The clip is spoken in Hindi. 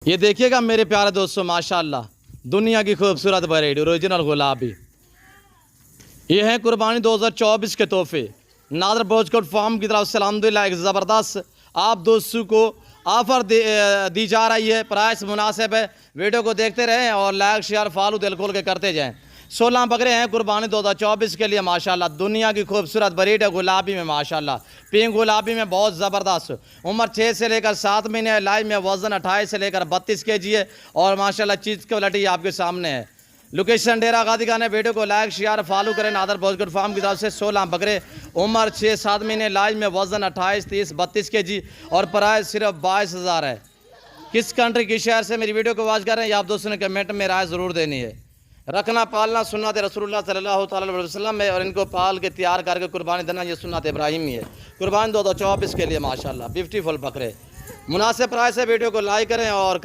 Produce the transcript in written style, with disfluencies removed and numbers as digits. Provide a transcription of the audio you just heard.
ये देखिएगा मेरे प्यारे दोस्तों, माशाल्लाह दुनिया की खूबसूरत वैरायटी ओरिजिनल गुलाबी। ये हैं कुर्बानी 2024 के तोहफे नादर बोझकोट फार्म की तरफ से। अल्हम्दुलिल्लाह एक ज़बरदस्त आप दोस्तों को ऑफ़र दी जा रही है। प्राइस मुनासिब है। वीडियो को देखते रहें और लाइक शेयर फॉलो दिल खोल के करते जाएं। 16 बकरे हैं कुर्बानी 2024 के लिए माशाल्लाह। दुनिया की खूबसूरत ब्रीड है गुलाबी में माशाल्लाह। पिंक गुलाबी में बहुत ज़बरदस्त। उम्र 6 से लेकर 7 महीने है। लाइव में वज़न 28 से लेकर 32 kg है और माशाल्लाह चीज़ क्वालिटी आपके सामने है। लोकेशन डेरा गादी खान है। वीडियो को लाइक शेयर फॉलो करें। नादर बोझकोट फार्म की तरफ से 16 बकरे, उम्र 6-7 महीने, लाइव में वज़न 28, 30, 32 kg और प्राइस सिर्फ 22,000 है। किस कंट्री की शहर से मेरी वीडियो को वॉच कर रहे हैं, ये आप दोस्तों ने कमेंट में राय ज़रूर देनी है। रखना पालना सुन्नत रसूलुल्लाह सल्लल्लाहु अलैहि वसल्लम है और इनको पाल के तैयार करके कुर्बानी देना ये सुन्नत इब्राहिमी है। कुर्बानी 2024 के लिए माशाल्लाह ब्यूटीफुल बकरे, मुनासिब प्राइस है। वीडियो को लाइक करें और